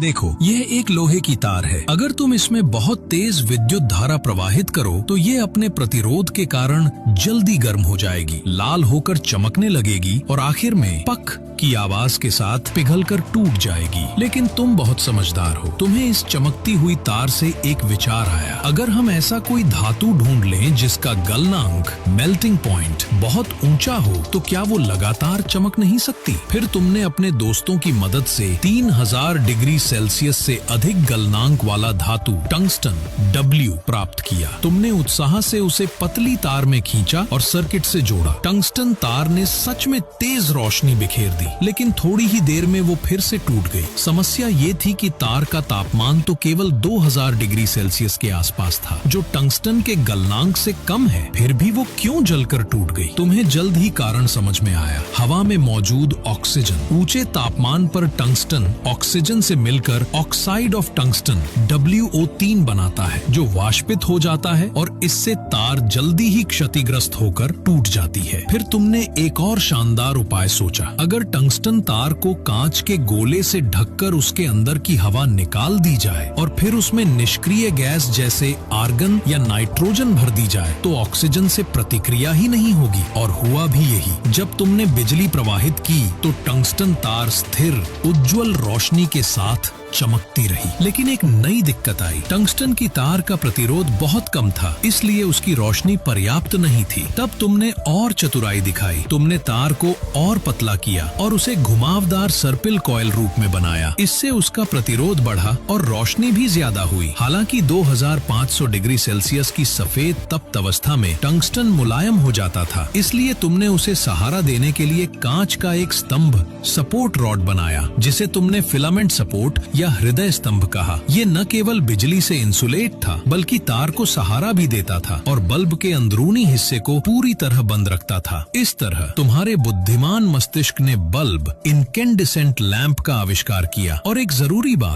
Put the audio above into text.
देखो, यह एक लोहे की तार है। अगर तुम इसमें बहुत तेज विद्युत धारा प्रवाहित करो तो ये अपने प्रतिरोध के कारण जल्दी गर्म हो जाएगी, लाल होकर चमकने लगेगी और आखिर में पक की आवाज के साथ पिघलकर टूट जाएगी। लेकिन तुम बहुत समझदार हो, तुम्हें इस चमकती हुई तार से एक विचार आया। अगर हम ऐसा कोई धातु ढूंढ लें जिसका गलनांक मेल्टिंग पॉइंट बहुत ऊंचा हो तो क्या वो लगातार चमक नहीं सकती? फिर तुमने अपने दोस्तों की मदद से 3000 डिग्री सेल्सियस से अधिक गलनांक वाला धातु टंगस्टन W प्राप्त किया। तुमने उत्साह से उसे पतली तार में खींचा और सर्किट से जोड़ा। टंगस्टन तार ने सच में तेज रोशनी बिखेर दी, लेकिन थोड़ी ही देर में वो फिर से टूट गई। समस्या ये थी कि तार का तापमान तो केवल 2000 डिग्री सेल्सियस के आसपास था, जो टंगस्टन के गलनांक से कम है। फिर भी वो क्यों जलकर टूट गई? तुम्हें जल्द ही कारण समझ में आया। हवा में मौजूद ऑक्सीजन ऊंचे तापमान पर टंगस्टन ऑक्सीजन से मिलकर ऑक्साइड ऑफ टंगस्टन WO3 बनाता है, जो वाष्पित हो जाता है और इससे तार जल्दी ही क्षतिग्रस्त होकर टूट जाती है। फिर तुमने एक और शानदार उपाय सोचा। अगर टंगस्टन तार को कांच के गोले से ढककर उसके अंदर की हवा निकाल दी जाए और फिर उसमें निष्क्रिय गैस जैसे आर्गन या नाइट्रोजन भर दी जाए तो ऑक्सीजन से प्रतिक्रिया ही नहीं होगी। और हुआ भी यही। जब तुमने बिजली प्रवाहित की तो टंगस्टन तार स्थिर उज्जवल रोशनी के साथ चमकती रही। लेकिन एक नई दिक्कत आई। टंगस्टन की तार का प्रतिरोध बहुत कम था, इसलिए उसकी रोशनी पर्याप्त नहीं थी। तब तुमने और चतुराई दिखाई। तुमने तार को और पतला किया और उसे घुमावदार सर्पिल कॉइल रूप में बनाया। इससे उसका प्रतिरोध बढ़ा और रोशनी भी ज्यादा हुई। हालांकि 2500 डिग्री सेल्सियस की सफेद तप्त अवस्था में टंगस्टन मुलायम हो जाता था, इसलिए तुमने उसे सहारा देने के लिए कांच का एक स्तंभ सपोर्ट रॉड बनाया, जिसे तुमने फिलामेंट सपोर्ट या हृदय स्तंभ कहा। ये न केवल बिजली से इंसुलेट था, बल्कि तार को सहारा भी देता था और बल्ब के अंदरूनी हिस्से को पूरी तरह बंद रखता था। इस तरह तुम्हारे बुद्धिमान मस्तिष्क ने बल्ब इनकेंडिसेंट लैंप का आविष्कार किया। और एक जरूरी बात,